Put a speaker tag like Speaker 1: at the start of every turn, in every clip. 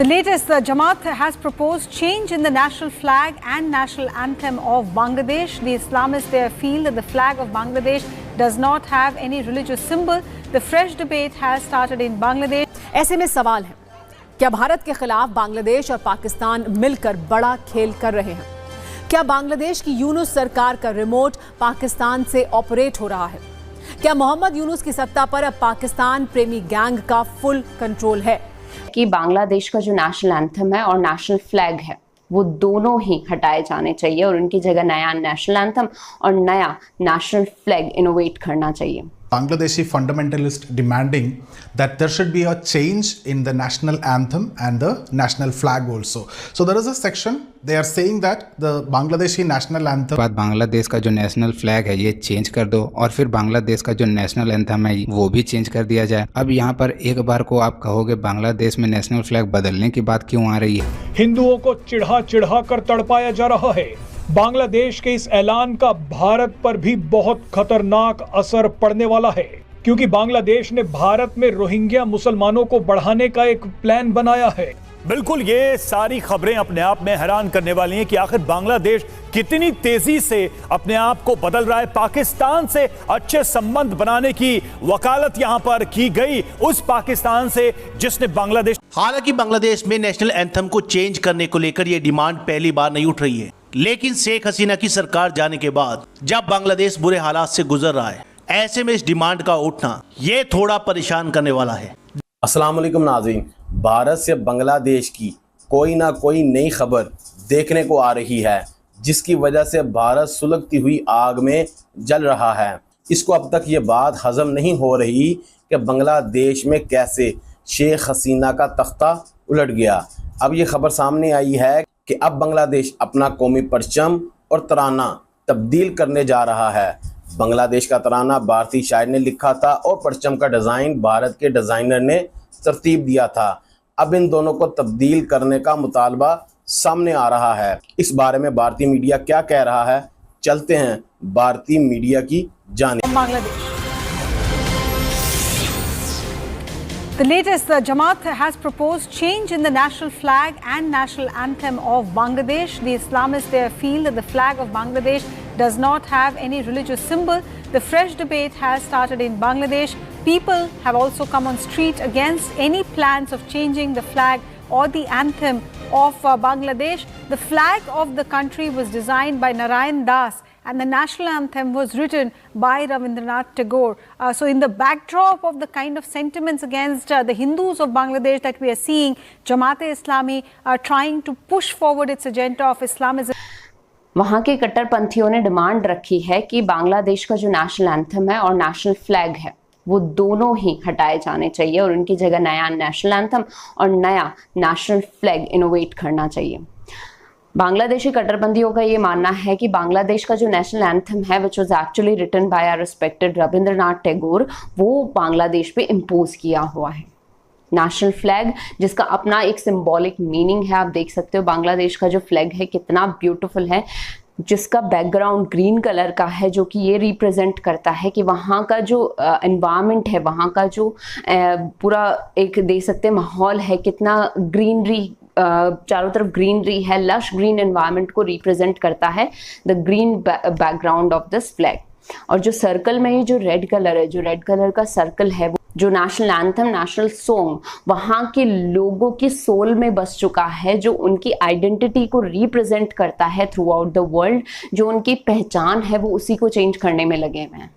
Speaker 1: The latest, the Jamaat has proposed change in the national flag and national anthem of Bangladesh. The Islamists there feel that the flag of Bangladesh does not have any religious symbol. The fresh debate has started in Bangladesh.
Speaker 2: ऐसे में सवाल है, क्या भारत के खिलाफ बांग्लादेश और पाकिस्तान मिलकर बड़ा खेल कर रहे हैं? क्या बांग्लादेश की यूनुस सरकार का रिमोट पाकिस्तान से ऑपरेट हो रहा है? क्या मोहम्मद यूनुस की सत्ता पर अब पाकिस्तान प्रेमी गैंग का फुल कंट्रोल है?
Speaker 3: कि बांग्लादेश का जो नेशनल एंथम है और नेशनल फ्लैग है वो दोनों ही हटाए जाने चाहिए और उनकी जगह नया नेशनल एंथम और नया नेशनल फ्लैग इनोवेट करना चाहिए।
Speaker 4: Bangladeshi fundamentalists demanding that there should be a change in the national anthem and the national flag also. So there is a section they are saying that the Bangladeshi national anthem
Speaker 5: बाद बांग्लादेश का जो national flag है ये change कर दो और फिर बांग्लादेश का जो नेशनल एंथम है वो भी चेंज कर दिया जाए। अब यहाँ पर एक बार को आप कहोगे बांग्लादेश में नेशनल फ्लैग बदलने की बात क्यों आ रही है?
Speaker 6: हिंदुओं को चिढ़ा कर तड़पाया जा रहा है। बांग्लादेश के इस ऐलान का भारत पर भी बहुत खतरनाक असर पड़ने वाला है, क्योंकि बांग्लादेश ने भारत में रोहिंग्या मुसलमानों को बढ़ाने का एक प्लान बनाया है।
Speaker 7: बिल्कुल, ये सारी खबरें अपने आप में हैरान करने वाली हैं कि आखिर बांग्लादेश कितनी तेजी से अपने आप को बदल रहा है। पाकिस्तान से अच्छे संबंध बनाने की वकालत यहां पर की गई, उस पाकिस्तान से जिसने बांग्लादेश।
Speaker 8: हालांकि बांग्लादेश में नेशनल एंथम को चेंज करने को लेकर यह डिमांड पहली बार नहीं उठ रही है, लेकिन शेख हसीना की सरकार जाने के बाद जब बांग्लादेश बुरे हालात से गुजर रहा है, ऐसे में इस डिमांड का उठना ये थोड़ा परेशान करने वाला है।
Speaker 9: अस्सलाम वालेकुम नाज़रीन, भारत से बांग्लादेश की कोई ना कोई नई खबर देखने को आ रही है, जिसकी वजह से भारत सुलगती हुई आग में जल रहा है। इसको अब तक ये बात हजम नहीं हो रही कि बांग्लादेश में कैसे शेख हसीना का तख्ता उलट गया। अब ये खबर सामने आई है कि अब बांग्लादेश अपना कौमी परचम और तराना तब्दील करने जा रहा है। बांग्लादेश का तराना भारतीय शायर ने लिखा था और परचम का डिज़ाइन भारत के डिज़ाइनर ने तरतीब दिया था। अब इन दोनों को तब्दील करने का मुतालबा सामने आ रहा है। इस बारे में भारतीय मीडिया क्या कह रहा है, चलते हैं भारतीय मीडिया की जानिब।
Speaker 1: The latest, the Jamaat has proposed change in the national flag and national anthem of Bangladesh. The Islamists there feel that the flag of Bangladesh does not have any religious symbol. The fresh debate has started in Bangladesh. People have also come on street against any plans of changing the flag or the anthem of Bangladesh. The flag of the country was designed by Narayan Das and the national anthem was written by Rabindranath Tagore. So in the backdrop of the kind of sentiments against the Hindus of Bangladesh that we are seeing, Jamaat-e-Islami are trying to push forward its agenda of Islamism.
Speaker 3: वहाँ के कट्टरपंथियों ने demand रखी है कि बांग्लादेश का जो national anthem है और नेशनल फ्लैग है वो दोनों ही हटाए जाने चाहिए और उनकी जगह नया नेशनल एंथम और नया नेशनल फ्लैग इनोवेट करना चाहिए। बांग्लादेशी कट्टरपंथियों का ये मानना है कि बांग्लादेश का जो नेशनल एंथम है which was actually written by our respected Rabindranath Tagore, वो बांग्लादेश पे इम्पोज किया हुआ है। नेशनल फ्लैग जिसका अपना एक सिंबॉलिक मीनिंग है, आप देख सकते हो बांग्लादेश का जो फ्लैग है कितना ब्यूटीफुल है, जिसका बैकग्राउंड ग्रीन कलर का है, जो कि ये रिप्रेजेंट करता है कि वहाँ का जो एनवायरनमेंट है, वहाँ का जो पूरा एक दे सकते माहौल है, कितना ग्रीनरी, चारों तरफ ग्रीनरी है, लश ग्रीन एनवायरनमेंट को रिप्रेजेंट करता है the green background of this flag. और जो सर्कल में ये जो रेड कलर है, जो रेड कलर का सर्कल है, जो नेशनल एंथम, नेशनल सॉन्ग वहाँ के लोगों की सोल में बस चुका है, जो उनकी आइडेंटिटी को रिप्रेजेंट करता है थ्रू आउट द वर्ल्ड, जो उनकी पहचान है वो उसी को चेंज करने में लगे हुए हैं।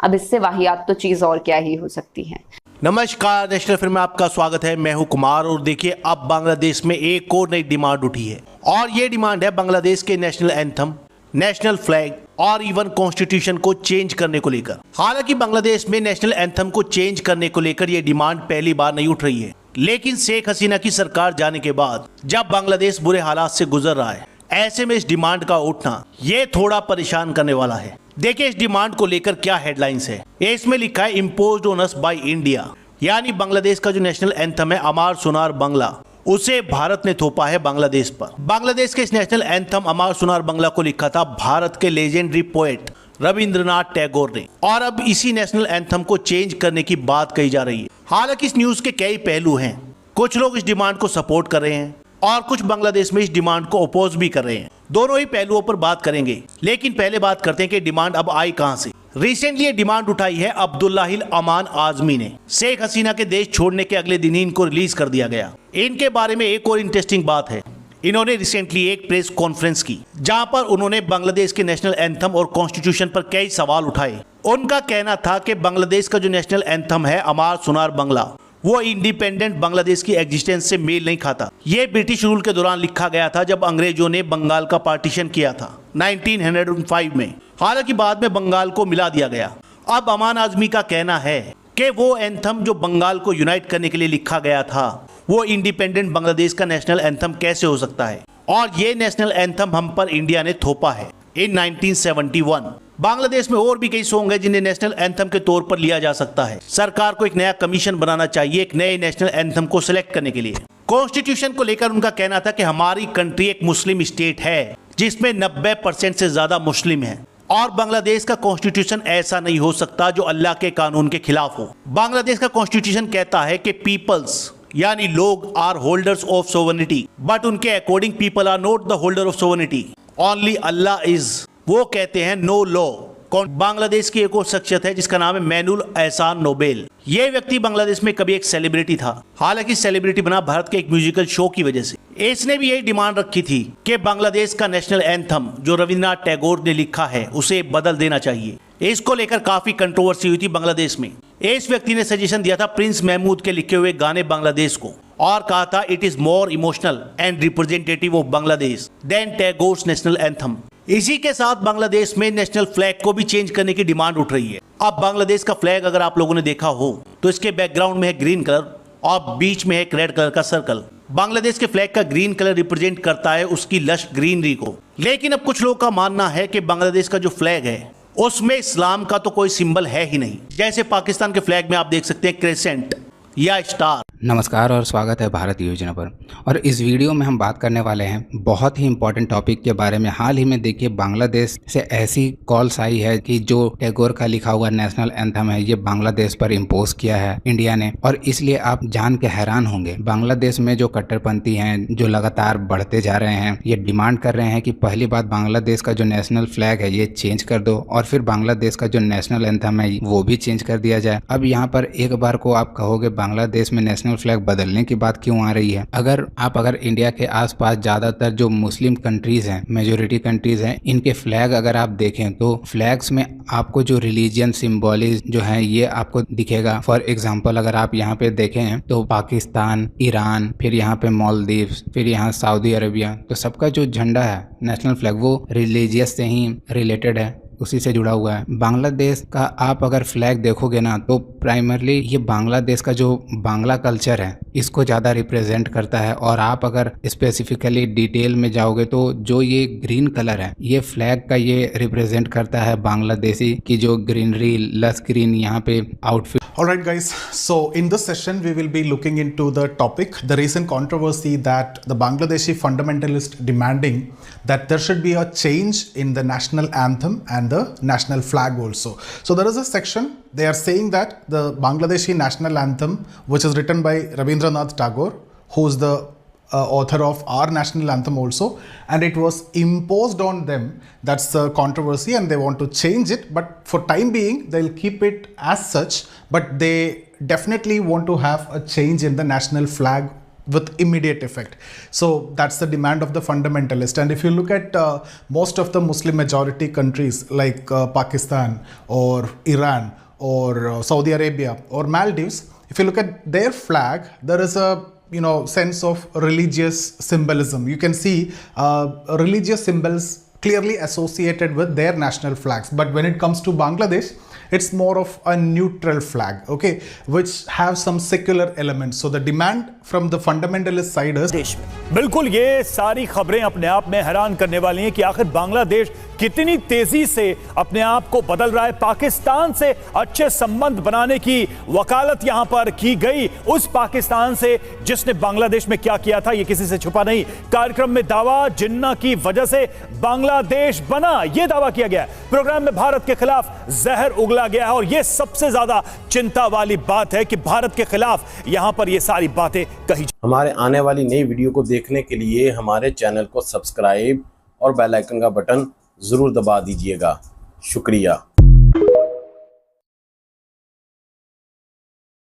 Speaker 3: अब इससे वाहियात तो चीज़ और क्या ही हो सकती है।
Speaker 8: नमस्कार, नेशनल फिल्म में आपका स्वागत है। मैं हूं कुमार और देखिए अब बांग्लादेश में एक और नई डिमांड उठी है और ये डिमांड है बांग्लादेश के नेशनल एंथम, नेशनल फ्लैग और इवन कॉन्स्टिट्यूशन को चेंज करने को लेकर। हालांकि बांग्लादेश में नेशनल एंथम को चेंज करने को लेकर यह डिमांड पहली बार नहीं उठ रही है, लेकिन शेख हसीना की सरकार जाने के बाद जब बांग्लादेश बुरे हालात से गुजर रहा है, ऐसे में इस डिमांड का उठना ये थोड़ा परेशान करने वाला है। देखिए इस डिमांड को लेकर क्या हेडलाइंस है। इसमें लिखा है imposed on us by India, यानी बांग्लादेश का जो नेशनल एंथम है अमार सुनार बांग्ला, उसे भारत ने थोपा है बांग्लादेश पर। बांग्लादेश के इस नेशनल एंथम अमार सुनार बांग्ला को लिखा था भारत के लेजेंडरी पोएट रविंद्रनाथ टैगोर ने, और अब इसी नेशनल एंथम को चेंज करने की बात कही जा रही है। हालांकि इस न्यूज के कई पहलू हैं। कुछ लोग इस डिमांड को सपोर्ट कर रहे हैं और कुछ बांग्लादेश में इस डिमांड को अपोज भी कर रहे हैं। दोनों ही पहलुओं पर बात करेंगे, लेकिन पहले बात करते हैं कि डिमांड अब आई कहां से। रिसेंटली ये डिमांड उठाई है अब्दुल्लाहिल अमान आजमी ने। शेख हसीना के देश छोड़ने के अगले दिन ही इनको रिलीज कर दिया गया। इनके बारे में एक और इंटरेस्टिंग बात है, इन्होंने रिसेंटली एक प्रेस कॉन्फ्रेंस की जहां पर उन्होंने बांग्लादेश के नेशनल एंथम और कॉन्स्टिट्यूशन पर कई सवाल उठाए। उनका कहना था कि बांग्लादेश का जो नेशनल एंथम है अमार सुनार बांग्ला, वो इंडिपेंडेंट बांग्लादेश की एग्जिस्टेंस से मेल नहीं खाता। ये ब्रिटिश रूल के दौरान लिखा गया था जब अंग्रेजों ने बंगाल का पार्टीशन किया था 1905 में। हालांकि बाद में बंगाल को मिला दिया गया। अब अमान आजमी का कहना है कि वो एंथम जो बंगाल को यूनाइट करने के लिए लिखा गया था वो इंडिपेंडेंट बांग्लादेश का नेशनल एंथम कैसे हो सकता है, और ये नेशनल एंथम हम पर इंडिया ने थोपा है इन 1971। बांग्लादेश में और भी कई सॉन्ग है जिन्हें नेशनल एंथम के तौर पर लिया जा सकता है। सरकार को एक नया कमीशन बनाना चाहिए एक नए नेशनल एंथम को सिलेक्ट करने के लिए। कॉन्स्टिट्यूशन को लेकर उनका कहना था कि हमारी कंट्री एक मुस्लिम स्टेट है जिसमें 90% से ज्यादा मुस्लिम है, और बांग्लादेश का कॉन्स्टिट्यूशन ऐसा नहीं हो सकता जो अल्लाह के कानून के खिलाफ हो। बांग्लादेश का कॉन्स्टिट्यूशन कहता है कि पीपल्स यानी लोग are holders of sovereignty, but उनके according people are not the holder of sovereignty, only Allah is. वो कहते हैं नो लॉ। बांग्लादेश की एक और शख्सियत है जिसका नाम है मैनुल एहसान नोबेल। ये व्यक्ति बांग्लादेश में कभी एक सेलिब्रिटी था, हालांकि सेलिब्रिटी बना भारत के एक म्यूजिकल शो की वजह से। इसने भी यही डिमांड रखी थी कि बांग्लादेश का नेशनल एंथम जो रविंद्रनाथ टैगोर ने लिखा है उसे बदल देना चाहिए। इसको लेकर काफी कंट्रोवर्सी हुई थी बांग्लादेश में। इस व्यक्ति ने सजेशन दिया था प्रिंस महमूद के लिखे हुए गाने बांग्लादेश को, और कहा था it is more emotional and representative of Bangladesh then Tagore's national anthem. इसी के साथ बांग्लादेश में नेशनल फ्लैग को भी चेंज करने की डिमांड उठ रही है। अब बांग्लादेश का फ्लैग अगर आप लोगों ने देखा हो तो इसके बैकग्राउंड में है ग्रीन कलर और बीच में है एक रेड कलर का सर्कल। बांग्लादेश के फ्लैग का ग्रीन कलर रिप्रेजेंट करता है उसकी लश ग्रीनरी को। लेकिन अब कुछ लोगों का मानना है कि बांग्लादेश का जो फ्लैग है उसमें इस्लाम का तो कोई सिंबल है ही नहीं। जैसे पाकिस्तान के फ्लैग में आप देख सकते हैं क्रेसेंट या स्टार।
Speaker 5: नमस्कार और स्वागत है भारत योजना पर। और इस वीडियो में हम बात करने वाले हैं बहुत ही इंपॉर्टेंट टॉपिक के बारे में। हाल ही में देखिए बांग्लादेश से ऐसी कॉल्स आई है कि जो टैगोर का लिखा हुआ नेशनल एंथम है ये बांग्लादेश पर इम्पोज किया है इंडिया ने, और इसलिए आप जान के हैरान होंगे बांग्लादेश में जो कट्टरपंथी हैं जो लगातार बढ़ते जा रहे हैं, ये डिमांड कर रहे हैं कि पहली बात बांग्लादेश का जो नेशनल फ्लैग है ये चेंज कर दो, और फिर बांग्लादेश का जो नेशनल एंथम है वो भी चेंज कर दिया जाए। अब यहाँ पर एक बार को आप कहोगे बांग्लादेश में नेशनल फ्लैग बदलने की बात क्यों आ रही है। अगर इंडिया के आसपास ज्यादातर जो मुस्लिम कंट्रीज हैं, मेजोरिटी कंट्रीज हैं, इनके फ्लैग अगर आप देखें तो फ्लैग्स में आपको जो रिलीजियन सिंबॉलिज्म जो है ये आपको दिखेगा। फॉर एग्जांपल अगर आप यहाँ पे देखें तो पाकिस्तान, ईरान, फिर यहाँ पे मालदीव्स, फिर यहाँ सऊदी अरेबिया, तो सबका जो झंडा है नेशनल फ्लैग वो रिलीजियस से ही रिलेटेड है, उसी से जुड़ा हुआ है। बांग्लादेश का आप अगर फ्लैग देखोगे ना तो प्राइमरली ये बांग्लादेश का जो बांग्ला कल्चर है इसको ज़्यादा रिप्रेजेंट करता है। और आप अगर स्पेसिफिकली डिटेल में जाओगे तो जो ये ग्रीन कलर है ये फ्लैग का ये रिप्रेजेंट करता है बांग्लादेशी की जो ग्रीनरी, लस ग्रीन यहाँ पे outfit.
Speaker 4: Alright guys, so in this session we will be looking into the topic, the recent controversy that the Bangladeshi fundamentalist demanding that there should be a change in the national anthem and the national flag also. So there is a section, they are saying that the Bangladeshi national anthem, which is written by Rabindranath Tagore, who is the author of our national anthem also, and it was imposed on them. That's the controversy, and they want to change it, but for time being they'll keep it as such, but they definitely want to have a change in the national flag with immediate effect. So that's the demand of the fundamentalist. And if you look at most of the Muslim majority countries like Pakistan or Iran or Saudi Arabia or Maldives, if you look at their flag, there is a sense of religious symbolism. You can see religious symbols clearly associated with their national flags. But when it comes to Bangladesh, it's more of a neutral flag, okay, which have some secular elements. So the demand from the fundamentalist side is
Speaker 7: बिल्कुल ये सारी खबरें अपने आप में हैरान करने वाली हैं कि आखिर बांग्लादेश कितनी तेजी से अपने आप को बदल रहा है। पाकिस्तान से अच्छे संबंध बनाने की वकालत यहां पर की गई, उस पाकिस्तान से जिसने बांग्लादेश में क्या किया था, यह किसी से छुपा नहीं। कार्यक्रम में दावा, जिन्ना की वजह से बांग्लादेश बना, यह दावा किया गया। प्रोग्राम में भारत के खिलाफ जहर उगला गया है और यह सबसे ज्यादा चिंता वाली बात है कि भारत के खिलाफ यहां पर यह सारी बातें कही।
Speaker 9: हमारे आने वाली नई वीडियो को देखने के लिए हमारे चैनल को सब्सक्राइब और बेल आइकन का बटन जरूर दबा दीजिएगा। शुक्रिया।